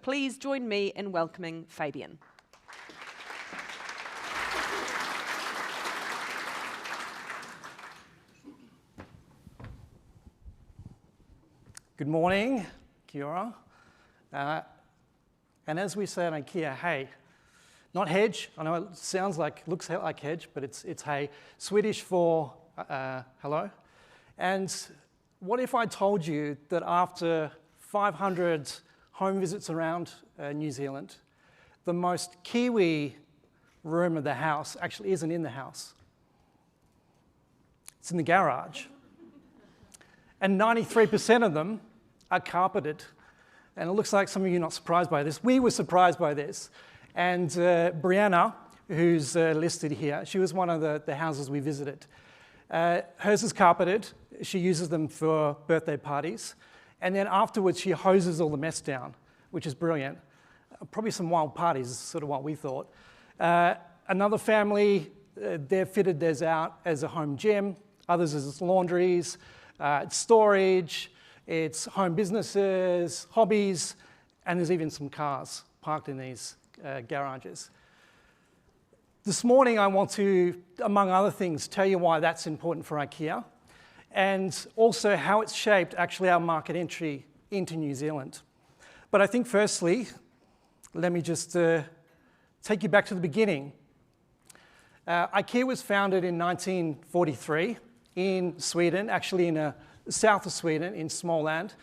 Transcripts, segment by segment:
please join me in welcoming Fabian. Good morning, kia ora. And as we say in IKEA, hey, not hedge. I know it looks like hedge, but it's hey. Swedish for hello. And what if I told you that after 500 home visits around New Zealand, the most Kiwi room of the house actually isn't in the house. It's in the garage. And 93% of them are carpeted. And it looks like some of you are not surprised by this. We were surprised by this. And Brianna, who's listed here, she was one of the houses we visited. Hers is carpeted. She uses them for birthday parties. And then afterwards, she hoses all the mess down, which is brilliant. Probably some wild parties is sort of what we thought. Another family, they've fitted theirs out as a home gym. Others as laundries. It's storage. It's home businesses, hobbies, and there's even some cars parked in these garages. This morning I want to, among other things, tell you why that's important for IKEA and also how it's shaped actually our market entry into New Zealand. But I think firstly, let me just take you back to the beginning. IKEA was founded in 1943 in Sweden, actually in south of Sweden, in Småland,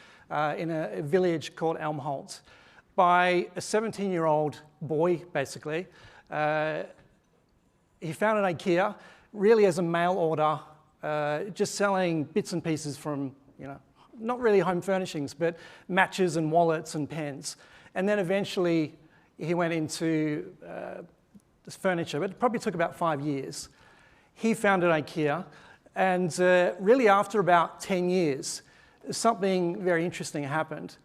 in a village called Älmhult, by a 17-year-old boy, basically. He founded IKEA really as a mail order, just selling bits and pieces from, not really home furnishings, but matches and wallets and pens. And then eventually he went into this furniture, but it probably took about 5 years. He founded IKEA. And really after about 10 years, something very interesting happened.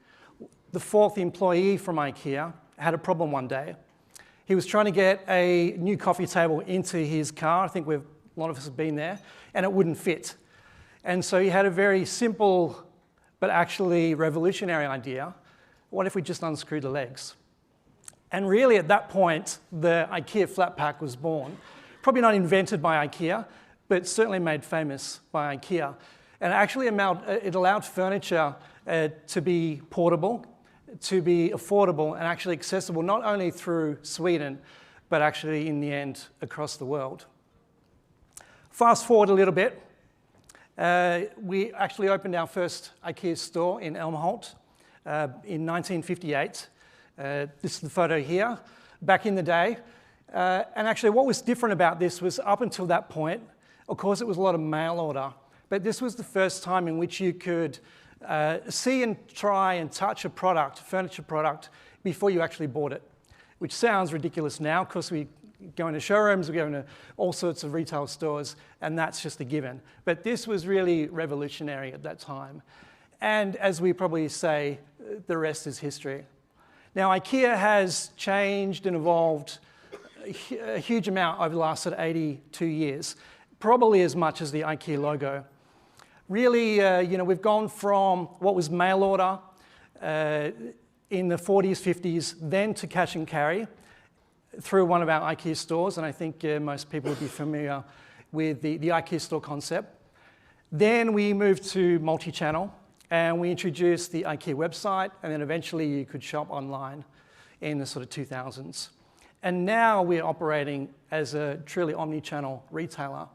The fourth employee from IKEA had a problem one day. He was trying to get a new coffee table into his car. I think a lot of us have been there, and it wouldn't fit. And so he had a very simple, but actually revolutionary idea. What if we just unscrewed the legs? And really at that point, the IKEA Flatpack was born. Probably not invented by IKEA, but certainly made famous by IKEA. And actually it allowed furniture to be portable, to be affordable, and actually accessible not only through Sweden, but actually in the end across the world. Fast forward a little bit. We actually opened our first IKEA store in Älmhult in 1958. This is the photo here, back in the day. And actually what was different about this was up until that point, of course, it was a lot of mail order, but this was the first time in which you could see and try and touch a product, furniture product, before you actually bought it, which sounds ridiculous now because we go into showrooms, we go into all sorts of retail stores, and that's just a given. But this was really revolutionary at that time. And as we probably say, the rest is history. Now, IKEA has changed and evolved a huge amount over the last 82 years. Probably as much as the IKEA logo. Really, we've gone from what was mail order in the 40s, 50s, then to cash and carry through one of our IKEA stores, and I think most people would be familiar with the IKEA store concept. Then we moved to multi-channel, and we introduced the IKEA website, and then eventually you could shop online in the sort of 2000s. And now we're operating as a truly omni-channel retailer,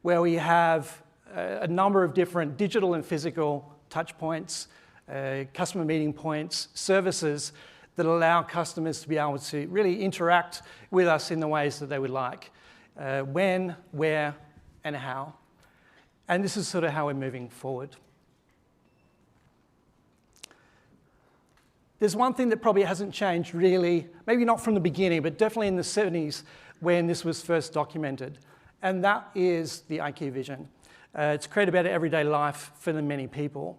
where we have a number of different digital and physical touch points, customer meeting points, services that allow customers to be able to really interact with us in the ways that they would like. When, where, and how. And this is sort of how we're moving forward. There's one thing that probably hasn't changed really, maybe not from the beginning, but definitely in the 70s when this was first documented. And that is the IKEA vision. To create a better everyday life for the many people.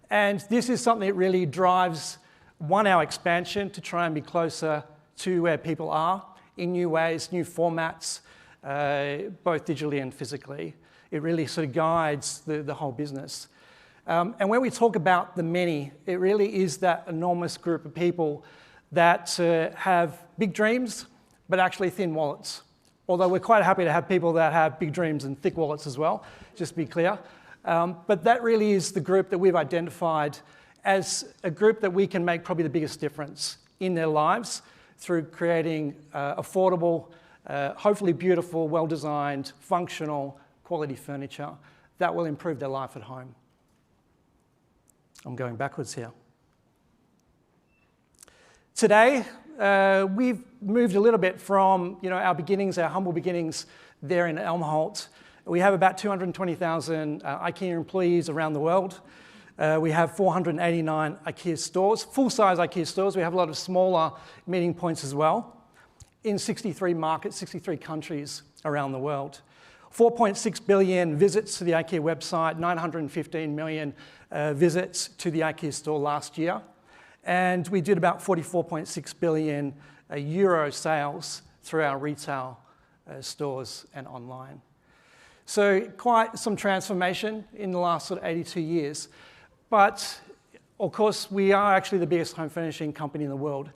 And this is something that really drives, one, our expansion to try and be closer to where people are in new ways, new formats, both digitally and physically. It really sort of guides the whole business. And when we talk about the many, it really is that enormous group of people that have big dreams, but actually thin wallets. Although we're quite happy to have people that have big dreams and thick wallets as well, just to be clear. But that really is the group that we've identified as a group that we can make probably the biggest difference in their lives through creating affordable, hopefully beautiful, well-designed, functional, quality furniture that will improve their life at home. I'm going backwards here. Today, we've moved a little bit from our beginnings, our humble beginnings there in Elmholt. We have about 220,000 IKEA employees around the world. We have 489 IKEA stores, full-size IKEA stores. We have a lot of smaller meeting points as well in 63 markets, 63 countries around the world. 4.6 billion visits to the IKEA website, 915 million visits to the IKEA store last year. And we did about 44.6 billion euro sales through our retail stores and online. So quite some transformation in the last sort of 82 years. But of course, we are actually the biggest home furnishing company in the world.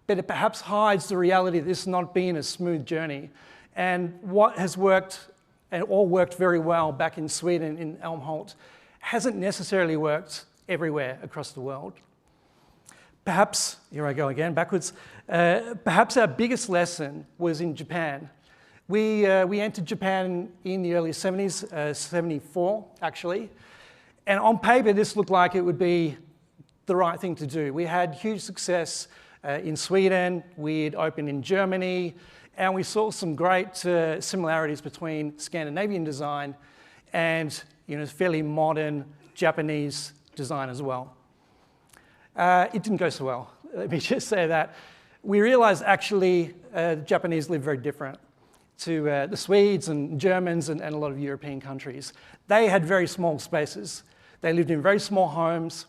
But it perhaps hides the reality that this has not been a smooth journey. And what has worked, and all worked very well back in Sweden, in Elmholt, hasn't necessarily worked everywhere across the world. Perhaps, here I go again, backwards. Perhaps our biggest lesson was in Japan. We entered Japan in the early 70s, 74 actually. And on paper, this looked like it would be the right thing to do. We had huge success in Sweden, we'd opened in Germany, and we saw some great similarities between Scandinavian design and fairly modern Japanese design as well. It didn't go so well. Let me just say that. We realized actually the Japanese live very different to the Swedes and Germans and a lot of European countries. They had very small spaces. They lived in very small homes.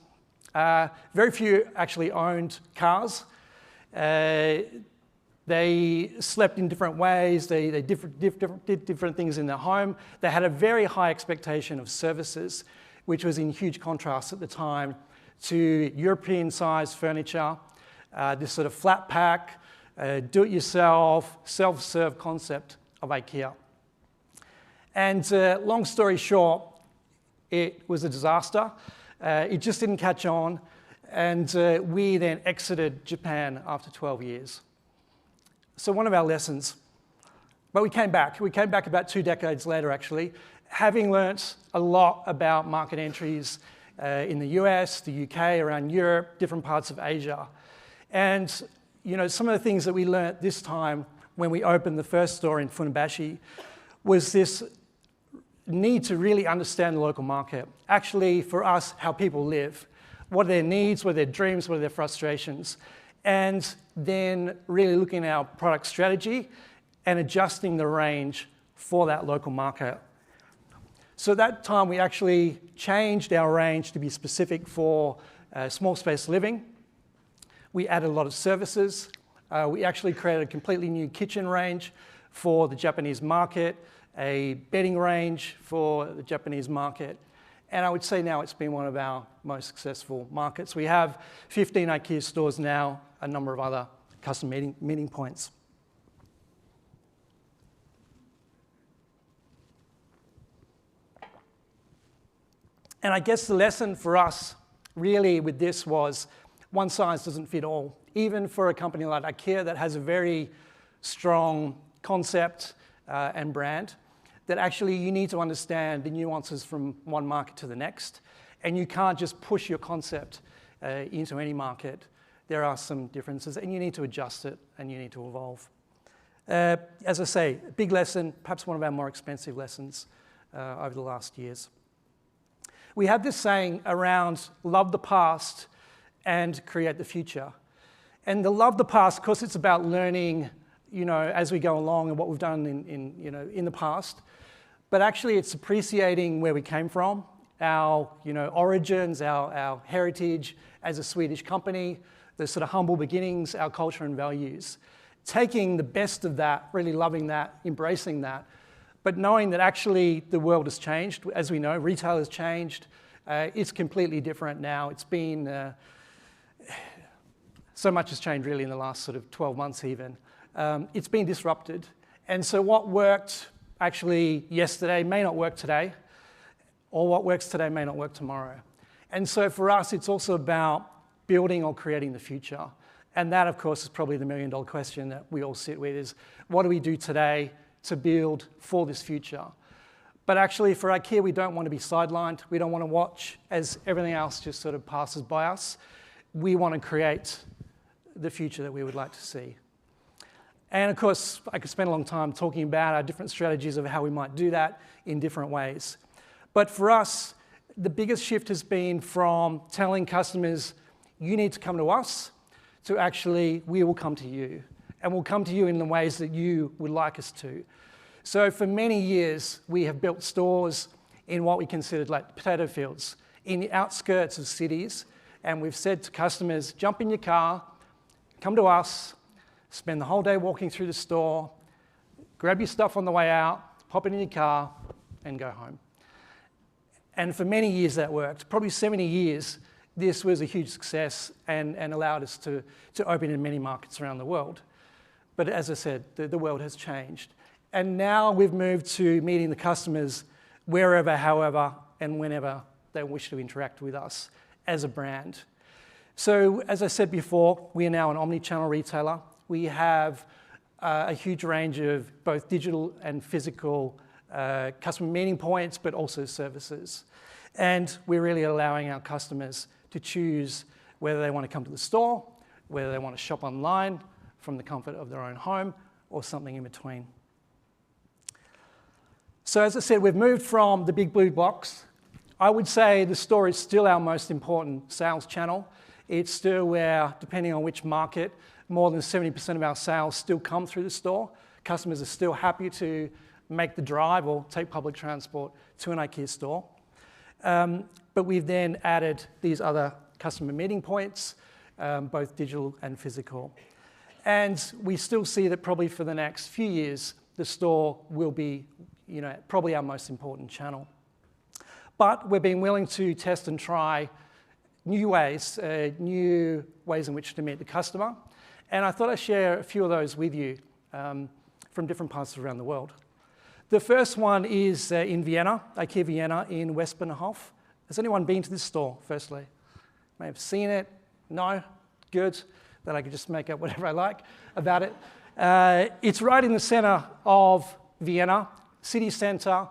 Very few actually owned cars. They slept in different ways. They did different things in their home. They had a very high expectation of services, which was in huge contrast at the time to European-sized furniture, this sort of flat pack, do-it-yourself, self-serve concept of IKEA. And long story short, it was a disaster. It just didn't catch on. And we then exited Japan after 12 years. So one of our lessons, but we came back. We came back about 2 decades later, actually, having learnt a lot about market entries in the US, the UK, around Europe, different parts of Asia. And some of the things that we learnt this time when we opened the first store in Funabashi was this need to really understand the local market. Actually, for us, how people live. What are their needs, what are their dreams, what are their frustrations? And then really looking at our product strategy and adjusting the range for that local market. So at that time, we actually changed our range to be specific for small space living. We added a lot of services. We actually created a completely new kitchen range for the Japanese market, a bedding range for the Japanese market. And I would say now it's been one of our most successful markets. We have 15 IKEA stores now, a number of other custom meeting points. And I guess the lesson for us really with this was one size doesn't fit all. Even for a company like IKEA that has a very strong concept and brand, that actually you need to understand the nuances from one market to the next. And you can't just push your concept into any market. There are some differences and you need to adjust it and you need to evolve. As I say, a big lesson, perhaps one of our more expensive lessons over the last years. We have this saying around love the past and create the future. And the love the past, of course, it's about learning, as we go along and what we've done in the past. But actually, it's appreciating where we came from, our origins, our heritage as a Swedish company, the sort of humble beginnings, our culture and values. Taking the best of that, really loving that, embracing that, but knowing that actually the world has changed. As we know, retail has changed. It's completely different now. It's been so much has changed really in the last sort of 12 months even. It's been disrupted. And so what worked actually yesterday may not work today, or what works today may not work tomorrow. And so for us, it's also about building or creating the future. And that, of course, is probably the million-dollar question that we all sit with is, what do we do today to build for this future? But actually, for IKEA, we don't want to be sidelined. We don't want to watch as everything else just sort of passes by us. We want to create the future that we would like to see. And of course, I could spend a long time talking about our different strategies of how we might do that in different ways. But for us, the biggest shift has been from telling customers, you need to come to us, to actually, we will come to you. And we'll come to you in the ways that you would like us to. So for many years, we have built stores in what we considered like potato fields, in the outskirts of cities. And we've said to customers, jump in your car, come to us, spend the whole day walking through the store, grab your stuff on the way out, pop it in your car, and go home. And for many years that worked. Probably 70 years, this was a huge success and allowed us to open in many markets around the world. But as I said, the world has changed. And now we've moved to meeting the customers wherever, however, and whenever they wish to interact with us as a brand. So as I said before, we are now an omni-channel retailer. We have a huge range of both digital and physical customer meeting points, but also services. And we're really allowing our customers to choose whether they want to come to the store, whether they want to shop online from the comfort of their own home, or something in between. So as I said, we've moved from the big blue box. I would say the store is still our most important sales channel. It's still where, depending on which market, more than 70% of our sales still come through the store. Customers are still happy to make the drive or take public transport to an IKEA store. But we've then added these other customer meeting points, both digital and physical. And we still see that probably for the next few years, the store will be, probably our most important channel. But we're being willing to test and try new ways in which to meet the customer. And I thought I'd share a few of those with you from different parts around the world. The first one is in Vienna, IKEA Vienna in Westbahnhof. Has anyone been to this store, firstly? May have seen it. No? Good. Then I could just make up whatever I like about it. It's right in the center of Vienna, city center.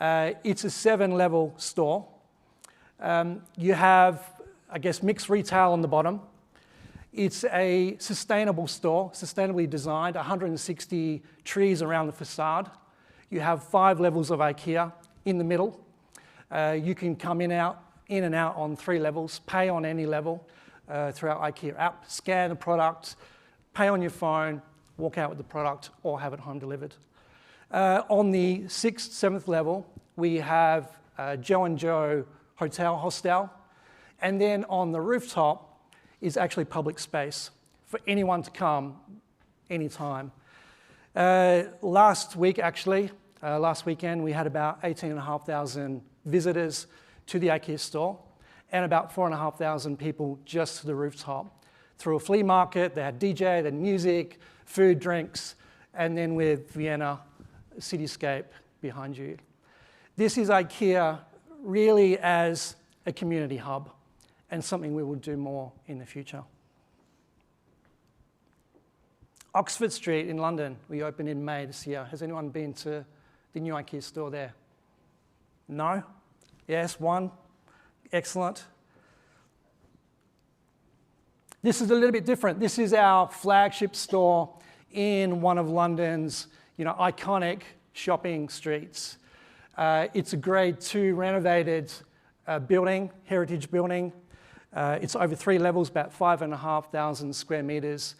It's a 7-level store. You have, I guess, mixed retail on the bottom. It's a sustainable store, sustainably designed, 160 trees around the facade. You have 5 levels of IKEA in the middle. You can come in and out on 3 levels, pay on any level through our IKEA app, scan the product, pay on your phone, walk out with the product, or have it home delivered. On the 6th, 7th level, we have Joe and Joe Hostel. And then on the rooftop is actually public space for anyone to come anytime. Last weekend, we had about 18,500 visitors to the IKEA store and about 4,500 people just to the rooftop. Through a flea market, they had DJ, they had music, food, drinks, and then with Vienna cityscape behind you. This is IKEA really as a community hub and something we will do more in the future. Oxford Street in London, we opened in May this year. Has anyone been to the new IKEA store there? No? Yes, one. Excellent. This is a little bit different. This is our flagship store in one of London's, iconic shopping streets. It's a Grade 2 renovated building, heritage building. It's over 3 levels, about 5,500 square meters.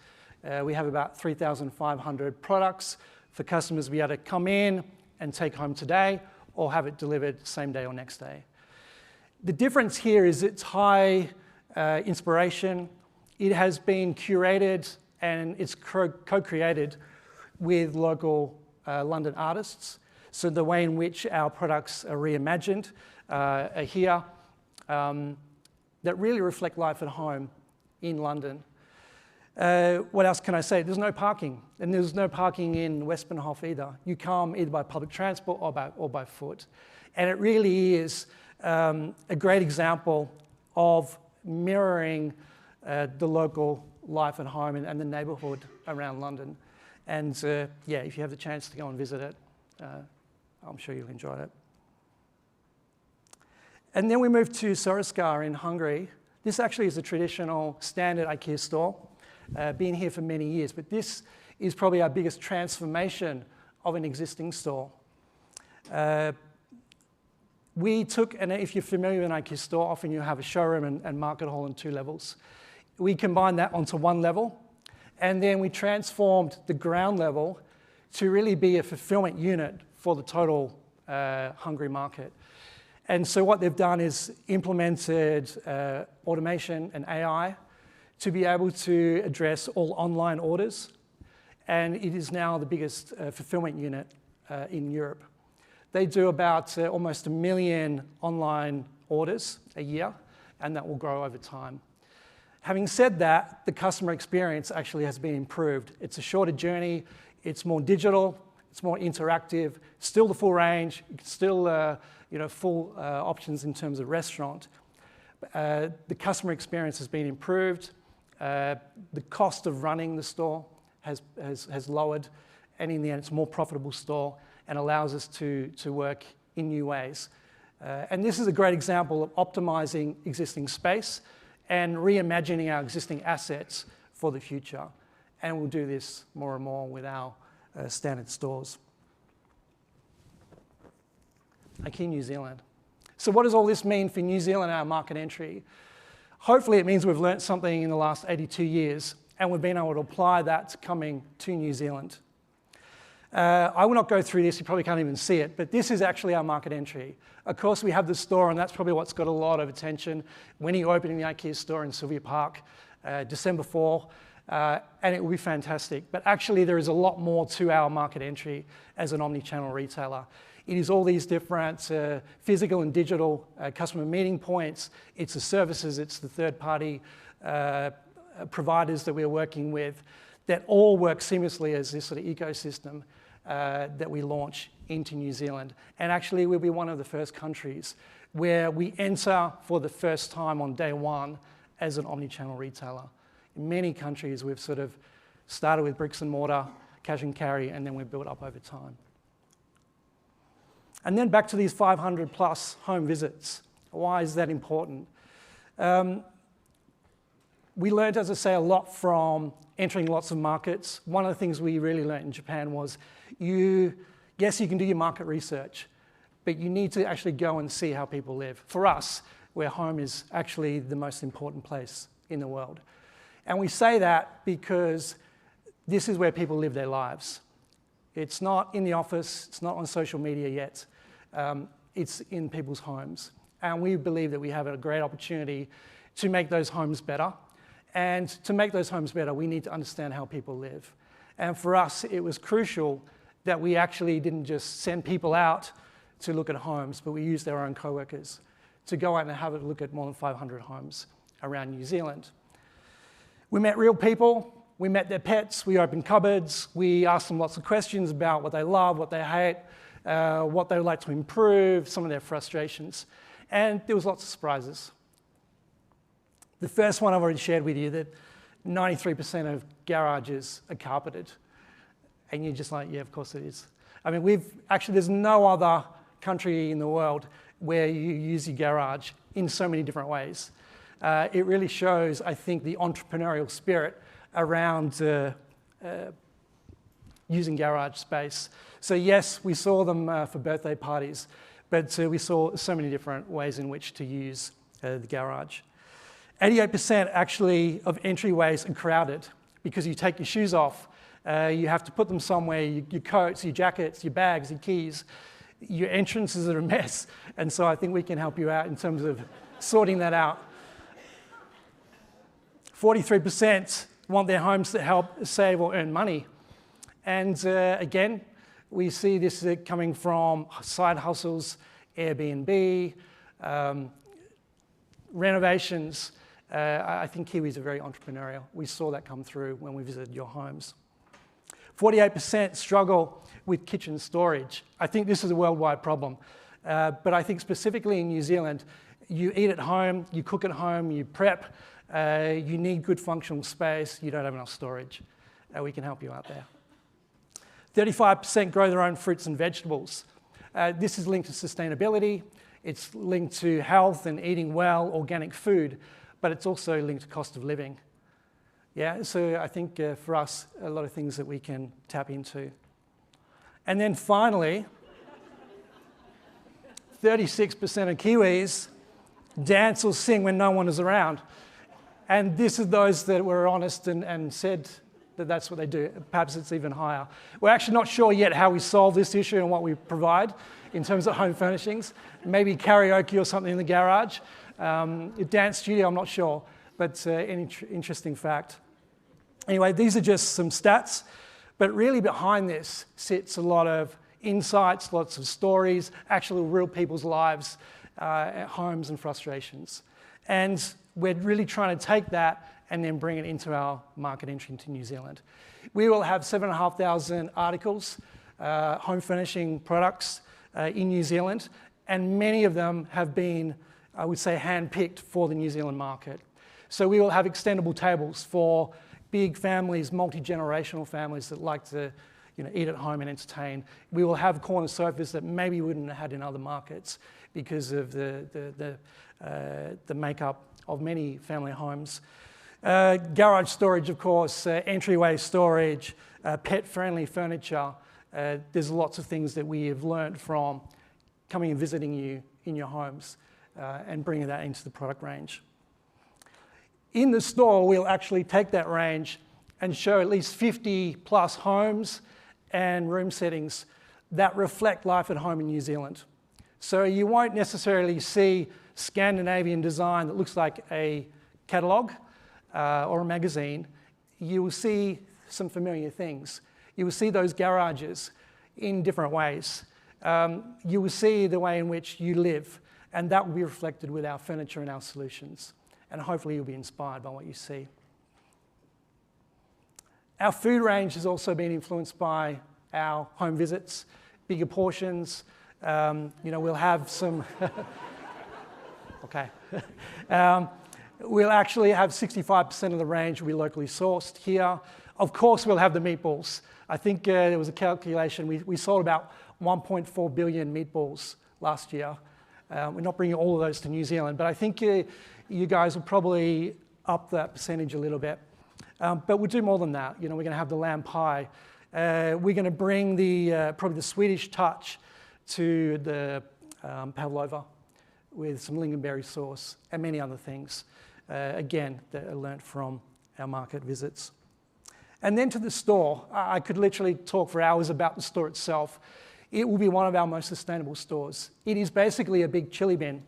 We have about 3,500 products for customers to be able to come in and take home today or have it delivered same day or next day. The difference here is it's high inspiration. It has been curated and it's co-created with local London artists. So the way in which our products are reimagined are here that really reflect life at home in London. What else can I say? There's no parking, and there's no parking in Westburnhof either. You come either by public transport or by foot. And it really is a great example of mirroring the local life at home and the neighbourhood around London. And yeah, if you have the chance to go and visit it, I'm sure you'll enjoy it. And then we moved to Soroskar in Hungary. This actually is a traditional standard IKEA store. Been here for many years, but this is probably our biggest transformation of an existing store. We took, and if you're familiar with an IKEA store, often you have a showroom and market hall on 2 levels. We combined that onto 1 level, and then we transformed the ground level to really be a fulfilment unit for the total Hungary market. And so what they've done is implemented automation and AI to be able to address all online orders, and it is now the biggest fulfilment unit in Europe. They do about almost 1 million online orders a year, and that will grow over time. Having said that, the customer experience actually has been improved. It's a shorter journey, it's more digital, it's more interactive, still the full range, still full options in terms of restaurant. The customer experience has been improved. The cost of running the store has lowered, and in the end it's a more profitable store and allows us to work in new ways. And this is a great example of optimizing existing space and reimagining our existing assets for the future. And we'll do this more and more with our standard stores. IKEA New Zealand. So what does all this mean for New Zealand, our market entry? Hopefully it means we've learnt something in the last 82 years and we've been able to apply that to coming to New Zealand. I will not go through this, you probably can't even see it, but this is actually our market entry. Of course we have the store, and that's probably what's got a lot of attention. When are you opening the IKEA store in Sylvia Park? December 4, and it will be fantastic. But actually there is a lot more to our market entry as an omni-channel retailer. It is all these different physical and digital customer meeting points. It's the services, it's the third-party providers that we're working with that all work seamlessly as this sort of ecosystem that we launch into New Zealand. And actually we'll be one of the first countries where we enter for the first time on day 1 as an omni-channel retailer. In many countries we've sort of started with bricks and mortar, cash and carry, and then we've built up over time. And then back to these 500 plus home visits. Why is that important? We learned, as I say, a lot from entering lots of markets. One of the things we really learned in Japan was, yes, you can do your market research, but you need to actually go and see how people live. For us, where home is actually the most important place in the world. And we say that because this is where people live their lives. It's not in the office, it's not on social media yet. It's in people's homes. And we believe that we have a great opportunity to make those homes better. And to make those homes better, we need to understand how people live. And for us, it was crucial that we actually didn't just send people out to look at homes, but we used our own co-workers to go out and have a look at more than 500 homes around New Zealand. We met real people, we met their pets, we opened cupboards, we asked them lots of questions about what they love, what they hate, what they would like to improve, some of their frustrations. And there was lots of surprises. The first one I've already shared with you, that 93% of garages are carpeted. And you're just like, yeah, of course it is. I mean, there's no other country in the world where you use your garage in so many different ways. It really shows, I think, the entrepreneurial spirit around using garage space. So yes, we saw them for birthday parties, but we saw so many different ways in which to use the garage. 88% actually of entryways are crowded because you take your shoes off, you have to put them somewhere, your coats, your jackets, your bags, your keys. Your entrances are a mess, and so I think we can help you out in terms of sorting that out. 43% want their homes to help save or earn money. And again, we see this coming from side hustles, Airbnb, renovations, I think Kiwis are very entrepreneurial. We saw that come through when we visited your homes. 48% struggle with kitchen storage. I think this is a worldwide problem, but I think specifically in New Zealand, you eat at home, you cook at home, you prep, you need good functional space, you don't have enough storage. We can help you out there. 35% grow their own fruits and vegetables. This is linked to sustainability, it's linked to health and eating well, organic food, but it's also linked to cost of living. Yeah, so I think for us, a lot of things that we can tap into. And then finally, 36% of Kiwis dance or sing when no one is around. And this is those that were honest and said that that's what they do. Perhaps it's even higher. We're actually not sure yet how we solve this issue and what we provide in terms of home furnishings. Maybe karaoke or something in the garage. A dance studio, I'm not sure, but an interesting fact. Anyway, these are just some stats, but really behind this sits a lot of insights, lots of stories, actually real people's lives, homes and frustrations. And we're really trying to take that and then bring it into our market entry into New Zealand. We will have 7,500 articles, home furnishing products in New Zealand, and many of them have been, I would say, hand-picked for the New Zealand market. So we will have extendable tables for big families, multi-generational families that like to eat at home and entertain. We will have corner sofas that maybe we wouldn't have had in other markets because of the makeup of many family homes. Garage storage, of course, entryway storage, pet-friendly furniture. There's lots of things that we have learned from coming and visiting you in your homes and bringing that into the product range. In the store, we'll actually take that range and show at least 50 plus homes and room settings that reflect life at home in New Zealand. So you won't necessarily see Scandinavian design that looks like a catalogue or a magazine. You will see some familiar things. You will see those garages in different ways. You will see the way in which you live, and that will be reflected with our furniture and our solutions. And hopefully you'll be inspired by what you see. Our food range has also been influenced by our home visits, bigger portions. We'll have some... Okay. We'll actually have 65% of the range will be locally sourced here. Of course, we'll have the meatballs. I think there was a calculation. We sold about 1.4 billion meatballs last year. We're not bringing all of those to New Zealand, but I think you guys will probably up that percentage a little bit. But we'll do more than that. We're going to have the lamb pie. We're going to bring probably the Swedish touch to the pavlova with some lingonberry sauce and many other things, again, that are learnt from our market visits. And then to the store. I could literally talk for hours about the store itself. It will be one of our most sustainable stores. It is basically a big chili bin,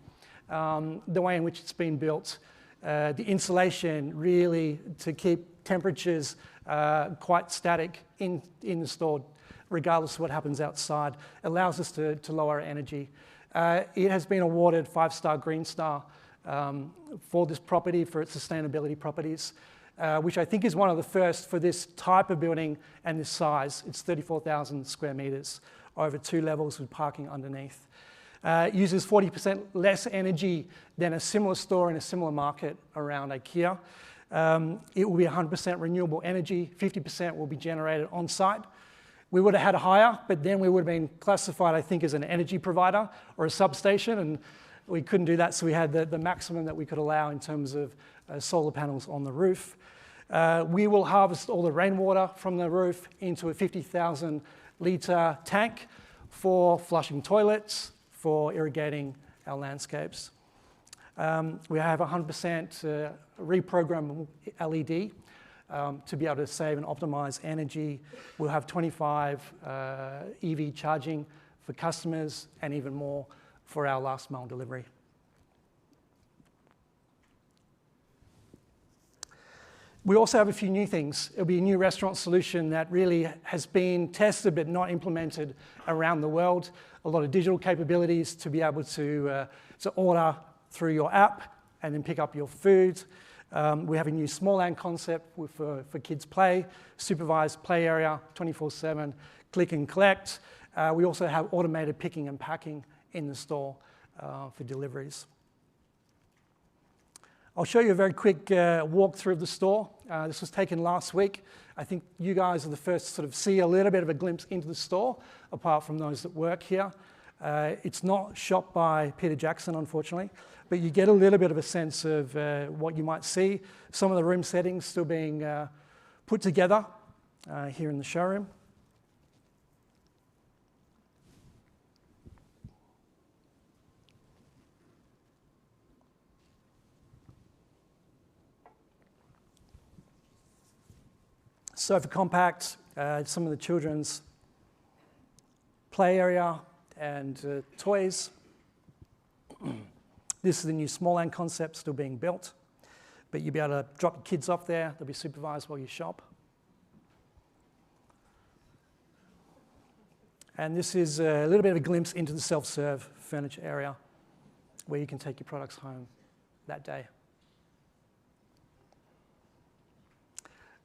the way in which it's been built. The insulation really to keep temperatures quite static in the store, regardless of what happens outside, allows us to lower our energy. It has been awarded 5-star Green Star for this property, for its sustainability properties, which I think is one of the first for this type of building and this size. It's 34,000 square metres over 2 levels with parking underneath. Uses 40% less energy than a similar store in a similar market around IKEA. It will be 100% renewable energy, 50% will be generated on site. We would have had higher, but then we would have been classified, I think, as an energy provider or a substation, and we couldn't do that, so we had the maximum that we could allow in terms of solar panels on the roof. We will harvest all the rainwater from the roof into a 50,000 litre tank for flushing toilets, for irrigating our landscapes. We have 100% reprogrammable LED to be able to save and optimise energy. We'll have 25 EV charging for customers and even more for our last mile delivery. We also have a few new things. It'll be a new restaurant solution that really has been tested but not implemented around the world. A lot of digital capabilities to be able to order through your app and then pick up your food. We have a new small land concept for kids play, supervised play area, 24/7, click and collect. We also have automated picking and packing in the store for deliveries. I'll show you a very quick walkthrough of the store. This was taken last week. I think you guys are the first to sort of see a little bit of a glimpse into the store, apart from those that work here. It's not shot by Peter Jackson, unfortunately, but you get a little bit of a sense of what you might see. Some of the room settings still being put together here in the showroom. Sofa compact, some of the children's play area and toys. This is the new small land concept still being built, but you'll be able to drop your kids off there. They'll be supervised while you shop. And this is a little bit of a glimpse into the self-serve furniture area where you can take your products home that day.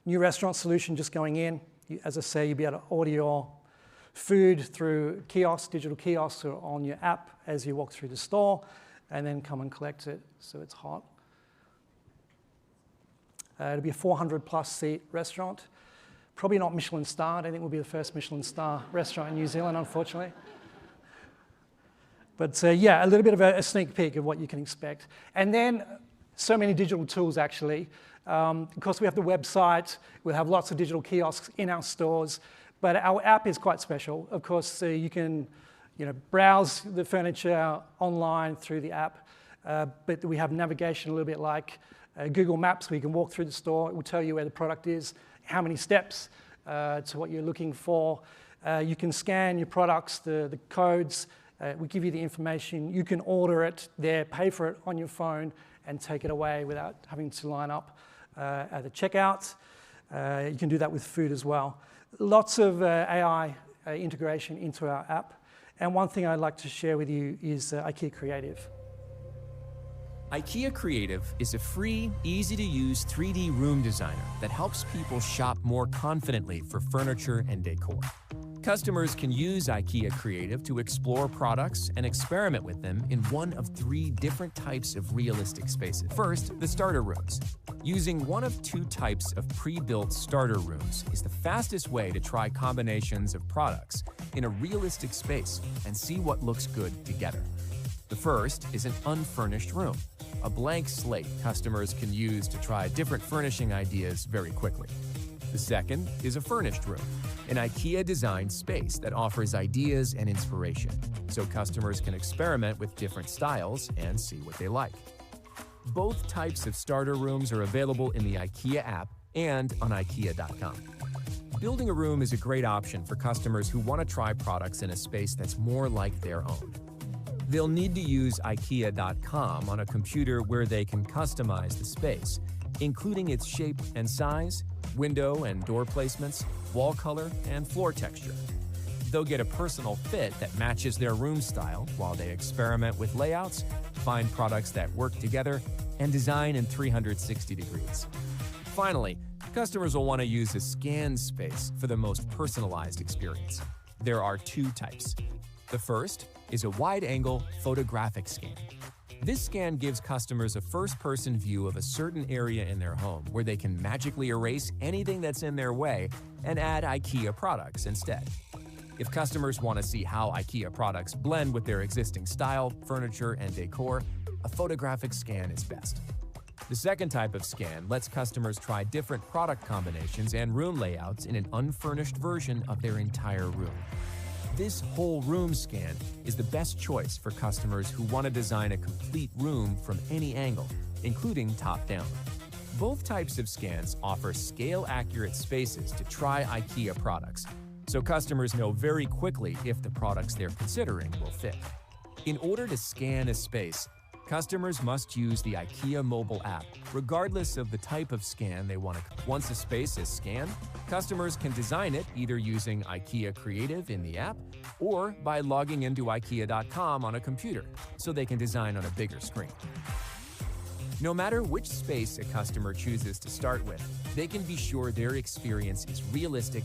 New restaurant solution just going in. As I say, you'll be able to order your food through kiosks, digital kiosks, or on your app as you walk through the store, and then come and collect it so it's hot. It'll be a 400+ seat restaurant. Probably not Michelin starred. I think we'll be the first Michelin star restaurant in New Zealand, unfortunately. But yeah, a little bit of a sneak peek of what you can expect. And then so many digital tools, actually. Of course, we have the website. We'll have lots of digital kiosks in our stores. But our app is quite special. Of course, you can browse the furniture online through the app. But we have navigation a little bit like Google Maps, where you can walk through the store. It will tell you where the product is, how many steps to what you're looking for. You can scan your products, the codes. We give you the information. You can order it there, pay for it on your phone, and take it away without having to line up at the checkout. You can do that with food as well. Lots of AI integration into our app. And one thing I'd like to share with you is IKEA Creative. IKEA Creative is a free, easy-to-use 3D room designer that helps people shop more confidently for furniture and decor. Customers can use IKEA Creative to explore products and experiment with them in one of 3 different types of realistic spaces. First, the starter rooms. Using one of 2 types of pre-built starter rooms is the fastest way to try combinations of products in a realistic space and see what looks good together. The first is an unfurnished room, a blank slate customers can use to try different furnishing ideas very quickly. The second is a furnished room, an IKEA-designed space that offers ideas and inspiration, so customers can experiment with different styles and see what they like. Both types of starter rooms are available in the IKEA app and on IKEA.com. Building a room is a great option for customers who want to try products in a space that's more like their own. They'll need to use IKEA.com on a computer where they can customize the space, including its shape and size, window and door placements, wall color, and floor texture. They'll get a personal fit that matches their room style while they experiment with layouts, find products that work together, and design in 360 degrees. Finally, customers will want to use a scan space for the most personalized experience. There are 2 types. The first is a wide-angle photographic scan. This scan gives customers a first-person view of a certain area in their home where they can magically erase anything that's in their way and add IKEA products instead. If customers want to see how IKEA products blend with their existing style, furniture, and decor, a photographic scan is best. The second type of scan lets customers try different product combinations and room layouts in an unfurnished version of their entire room. This whole room scan is the best choice for customers who want to design a complete room from any angle, including top-down. Both types of scans offer scale-accurate spaces to try IKEA products, so customers know very quickly if the products they're considering will fit. In order to scan a space, customers must use the IKEA mobile app, regardless of the type of scan they want to. Once a space is scanned, customers can design it either using IKEA Creative in the app or by logging into IKEA.com on a computer, so they can design on a bigger screen. No matter which space a customer chooses to start with, they can be sure their experience is realistic,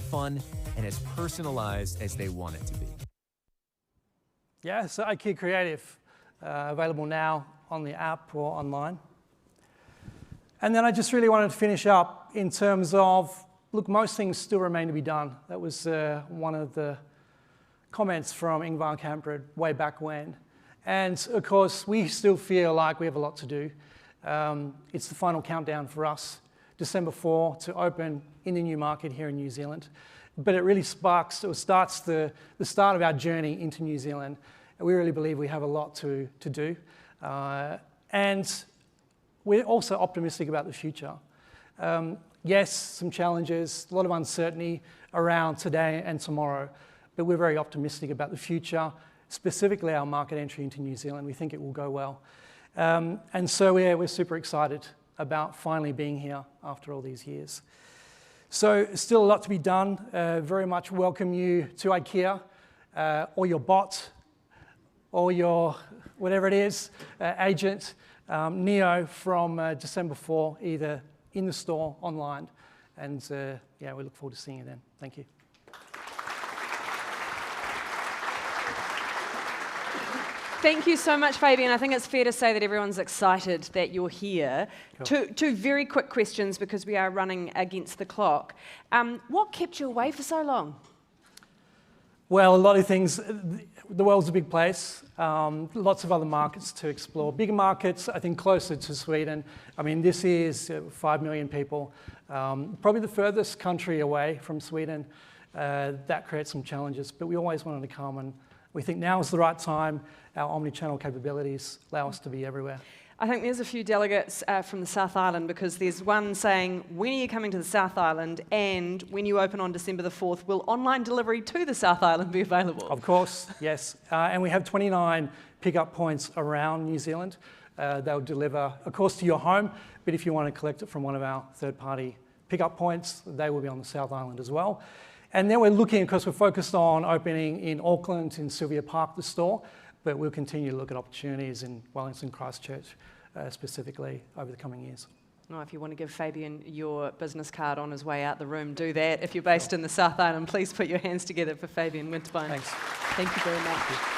fun, and as personalized as they want it to be. Yeah, so IKEA Creative, available now on the app or online. And then I just really wanted to finish up in terms of, look, most things still remain to be done. That was one of the comments from Ingvar Kamprad way back when. And of course, we still feel like we have a lot to do. It's the final countdown for us, December 4, to open in the new market here in New Zealand. But it really starts the start of our journey into New Zealand. And we really believe we have a lot to do. And we're also optimistic about the future. Yes, some challenges, a lot of uncertainty around today and tomorrow, but we're very optimistic about the future, specifically our market entry into New Zealand. We think it will go well. And so we're super excited about finally being here after all these years. So still a lot to be done. Very much welcome you to IKEA, or your bot, or your, whatever it is, agent, Neo, from December 4, either in the store, online. And yeah, we look forward to seeing you then. Thank you. Thank you so much, Fabian. I think it's fair to say that everyone's excited that you're here. Cool. Two very quick questions because we are running against the clock. What kept you away for so long? Well, a lot of things. The world's a big place. Lots of other markets to explore. Bigger markets, I think, closer to Sweden. I mean, this is 5 million people. Probably the furthest country away from Sweden. That creates some challenges, but we always wanted to come, and we think now is the right time. Our omni-channel capabilities allow us to be everywhere. I think there's a few delegates from the South Island, because there's one saying, when are you coming to the South Island? And when you open on December the 4th, will online delivery to the South Island be available? Of course, yes. And we have 29 pickup points around New Zealand. They'll deliver, of course, to your home, but if you want to collect it from one of our third-party pickup points, they will be on the South Island as well. And then we're looking, because we're focused on opening in Auckland, in Sylvia Park, the store, but we'll continue to look at opportunities in Wellington, Christchurch, specifically over the coming years. Oh, if you want to give Fabian your business card on his way out the room, do that. If you're based in the South Island, please put your hands together for Fabian Winterbine. Thanks. Thank you very much.